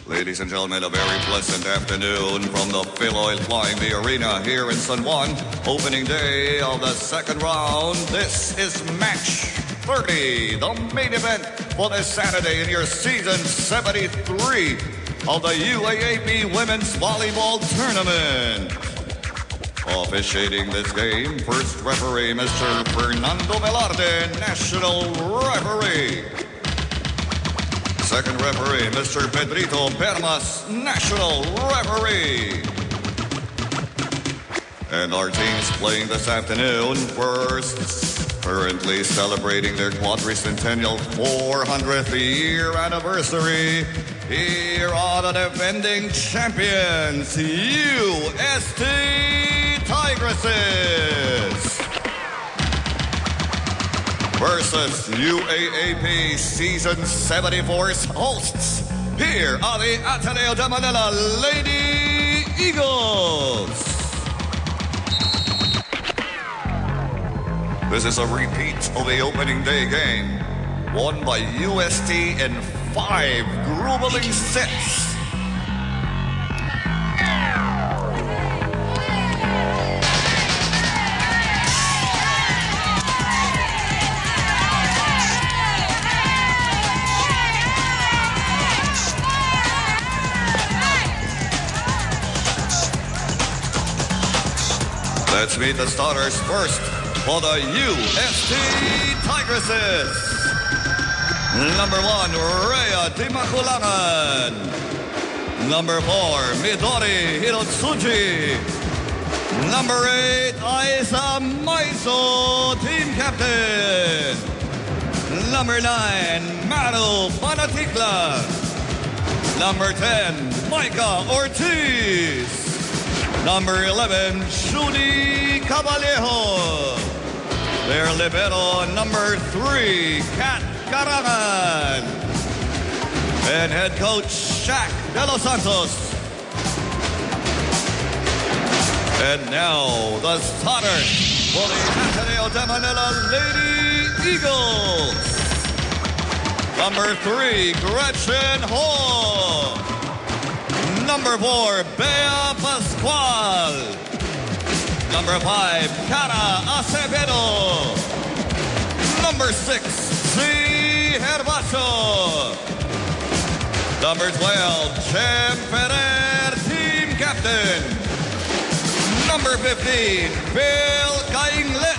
Ladies and gentlemen, a very pleasant afternoon from the Philoil Flying V Arena here in San Juan. Opening day of the second round. This is match 30, the main event for this Saturday in your season 73 of the UAAP Women's Volleyball Tournament. Officiating this game, first referee, Mr. Fernando Velarde, national referee. Second referee, Mr. Pedrito Permas, national referee. And our teams playing this afternoon, first, currently celebrating their quadricentennial 400th year anniversary. Here are the defending champions, UST Tigresses. Versus UAAP Season 74's hosts. Here are the Ateneo de Manila Lady Eagles. This is a repeat of the opening day game, won by UST in 5 grueling sets. Let's meet the starters first for the UST Tigresses. Number 1, Rhea Dimaculangan. Number 4, Midori Hirotsuji. Number 8, Aisa Maiso, team captain. Number 9, Maru Panatikla. Number 10, Micah Ortiz. Number 11, Shudi Cabalejo. Their libero, number 3, Kat Karangan. And head coach, Shaq De Los Santos. And now, the starter for the Ateneo de Manila Lady Eagles. Number 3, Gretchen Ho. Number 4, Bea Pascual. Number 5, Cara Acevedo. Number 6, C. Herbacho. Number 12, Jem Ferrer, team captain. Number 15, Bill Cainglet.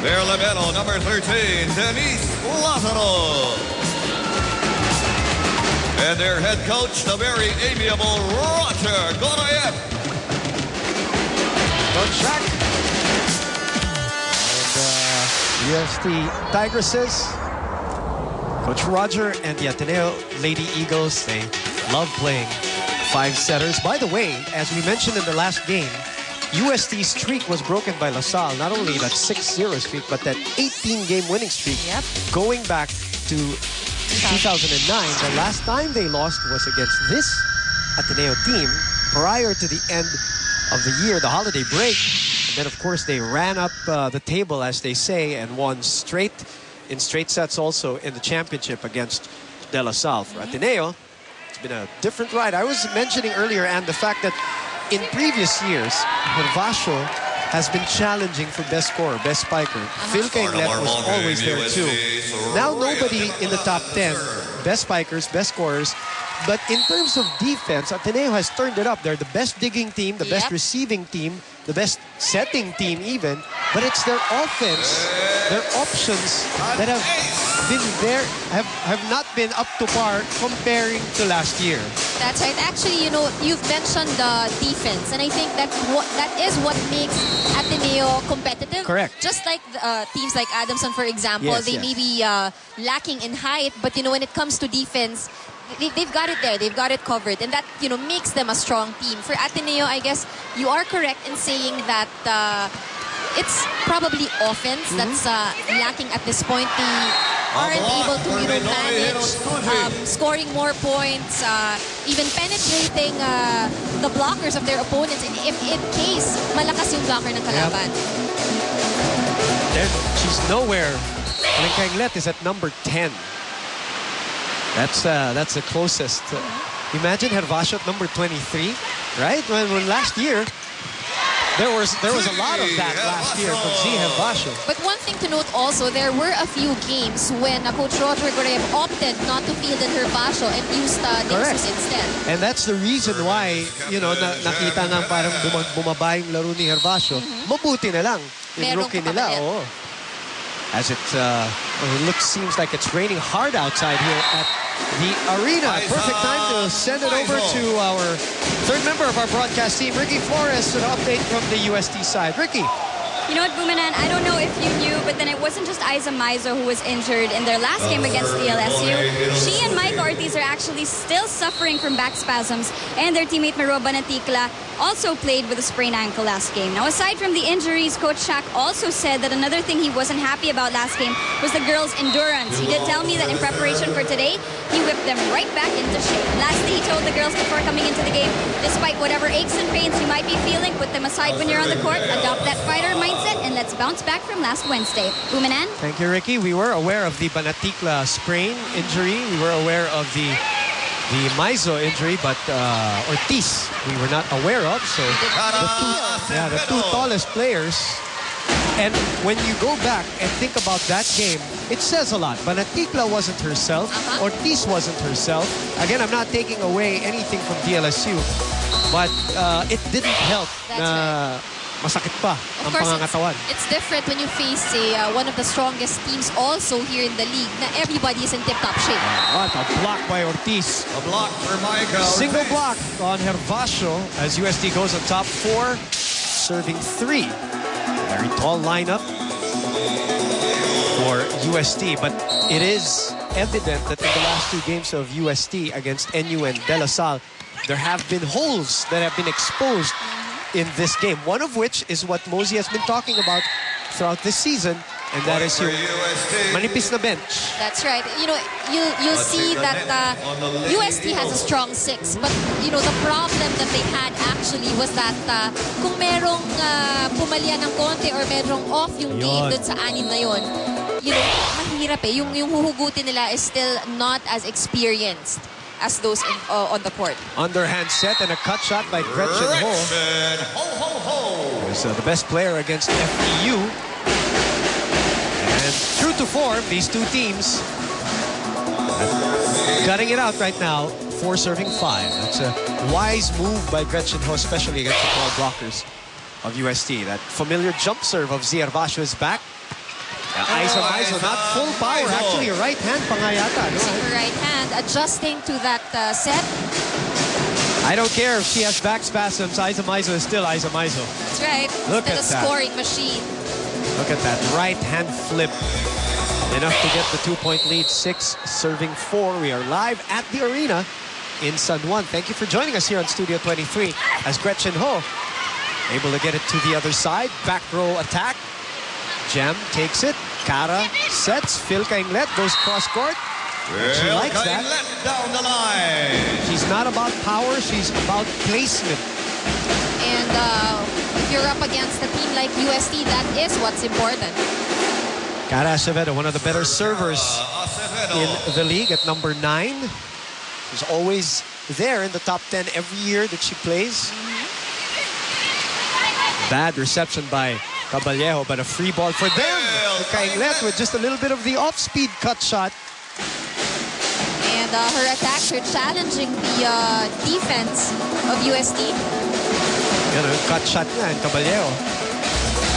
Their libero, number 13, Denise Lazaro. And their head coach, the very amiable Roger Gorayev. Coach Shaq. And UST Tigresses. Coach Roger and the Ateneo Lady Eagles, they love playing 5-setters. By the way, as we mentioned in the last game, UST's streak was broken by LaSalle. Not only that 6-0 streak, but that 18-game winning streak. Yep. Going back to 2009, the last time they lost was against this Ateneo team prior to the end of the year, the holiday break. And then, of course, they ran up the table, as they say, and won in straight sets also in the championship against De La Salle. For Ateneo, it's been a different ride. I was mentioning earlier, and the fact that in previous years, Hervasio has been challenging for best scorer, best spiker. Phil Cainglet was always there too. Now nobody in the top 10, best spikers, best scorers. But in terms of defense, Ateneo has turned it up. They're the best digging team, the best receiving team, the best setting team even. But it's their offense, their options that have been there, have not been up to par comparing to last year. That's right. Actually, you know, you've mentioned the defense, and I think that is what makes Ateneo competitive. Correct. Just like teams like Adamson, for example, they may be lacking in height, but you know, when it comes to defense, they've got it there. They've got it covered, and that, you know, makes them a strong team. For Ateneo, I guess you are correct in saying that it's probably offense that's lacking at this point. They aren't able to, you know, manage scoring more points, even penetrating the blockers of their opponents if in case malakas yung blocker ng kalaban. Then she's nowhere. Cainglet is at number 10. That's the closest. Imagine Hervasio at number 23, right? When last year, there was a lot of that last year from Z Hervasio. But one thing to note also, there were a few games when Coach Roger Gorev opted not to field in Hervasio and used Nexus instead. And that's the reason why, nakita nga parang bumaba yung laro ni Hervasio. Mabuti na lang yung rookie nila. Oh. As it seems like it's raining hard outside here at the arena. Perfect time to send it over to our third member of our broadcast team, Ricky Flores, an update from the UST side. Ricky. You know what, Bumanan? I don't know if you knew, but then it wasn't just Isa Maizo who was injured in their last game against the LSU. She and Mike Ortiz are actually still suffering from back spasms, and their teammate Maro Banaticla also played with a sprained ankle last game. Now, aside from the injuries, Coach Shaq also said that another thing he wasn't happy about last game was the girls' endurance. He did tell me that in preparation for today, he whipped them right back into shape. Lastly, he told the girls before coming into the game, despite whatever aches and pains you might be feeling, put them aside when you're on the court, adopt that fighter mindset, and let's bounce back from last Wednesday. Bumanan? Thank you, Ricky. We were aware of the Banaticla sprain injury. We were aware of the Maizo injury, but Ortiz we were not aware of. So the two tallest players. And when you go back and think about that game, it says a lot. Banaticla wasn't herself. Ortiz wasn't herself. Again, I'm not taking away anything from DLSU, but it didn't help. Masakit pa ang pangangatawan. It's different when you face one of the strongest teams also here in the league na everybody is in tip-top shape. What a block by Ortiz. A block for Micah. Single block on Hervasio as UST goes on top 4, serving 3. Very tall lineup for UST, but it is evident that in the last 2 games of UST against NU and De La Salle, there have been holes that have been exposed in this game. One of which is what Mosey has been talking about throughout this season, and that is your manipis na bench. That's right. You'll see that UST has a strong 6, but the problem that they had actually was that kung merong pumalya ng konti or merong off yung game dun sa 6 na yun, mahirap eh. Yung huhugutin nila is still not as experienced as those on the court. Underhand set and a cut shot by Gretchen Ho. Is the best player against FEU. And true to form, these two teams gutting it out right now. 4 serving 5. That's a wise move by Gretchen Ho, especially against the tall blockers of UST. That familiar jump serve of Z Hervasio is back. Isa Maizo, not full power, actually a right hand pa nga yata. Her right hand, adjusting to that set. I don't care if she has back spasms, Isa Maizo is still Isa Maizo. That's right. Look still at a that. Scoring machine. Look at that right hand flip. Enough to get the 2-point lead, 6 serving 4. We are live at the arena in San Juan. Thank you for joining us here on Studio 23 as Gretchen Ho able to get it to the other side. Back row attack. Jam takes it. Cara sets. Phil Kainglet goes cross court. She likes that. Down the line. She's not about power. She's about placement. And if you're up against a team like UST, that is what's important. Cara Acevedo, one of the better servers in the league at number 9. She's always there in the top 10 every year that she plays. Bad reception by Caballero, but a free ball for them. Kainglet with just a little bit of the off-speed cut shot. And her attacks are challenging the defense of UST. Cut shot nga and Caballero.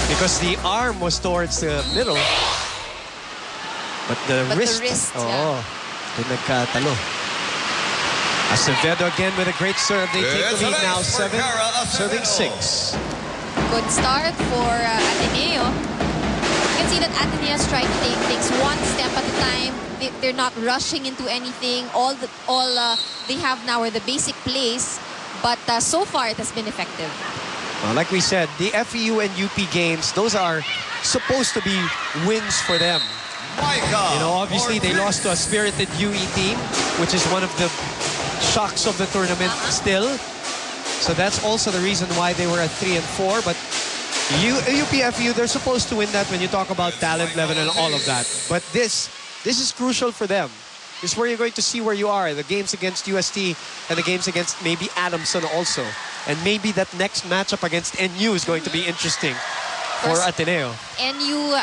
Because the arm was towards the middle. But the wrist. Dun nagkatalo. Acevedo again with a great serve. They take the lead now, 7, serving 6. Good start for Ateneo. You can see that Ateneo is trying to take things one step at a time. They're not rushing into anything. All they have now are the basic plays, but so far it has been effective. Well, like we said, the FEU and UP games, those are supposed to be wins for them. Obviously they lost to a spirited UE team, which is one of the shocks of the tournament still. So that's also the reason why they were at 3 and 4. But UPFU, they're supposed to win that when you talk about talent level and all of that. But this is crucial for them. is where you're going to see where you are. The games against UST and the games against maybe Adamson also. And maybe that next matchup against NU is going to be interesting for Ateneo. NU,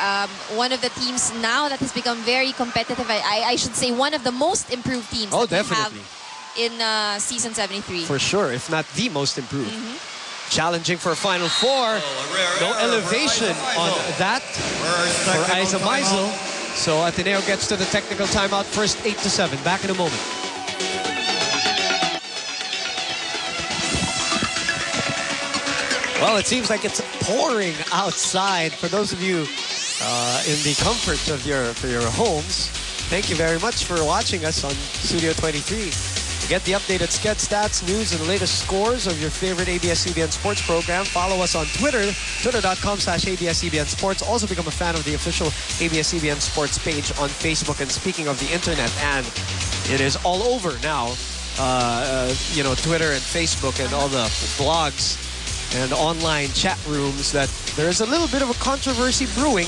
one of the teams now that has become very competitive. I should say one of the most improved teams that definitely. we have in season 73. For sure, if not the most improved. Challenging for a Final Four. No elevation on that for Isa Meisel. So Ateneo gets to the technical timeout first, 8-7. Back in a moment. Well, it seems like it's pouring outside. For those of you in the comfort of your homes, thank you very much for watching us on Studio 23. To get the updated sked stats, news, and the latest scores of your favorite ABS-CBN sports program, follow us on Twitter, twitter.com/ABS-CBN Sports. Also become a fan of the official ABS-CBN Sports page on Facebook. And speaking of the internet, and it is all over now, you know, Twitter and Facebook and all the blogs and online chat rooms, that there is a little bit of a controversy brewing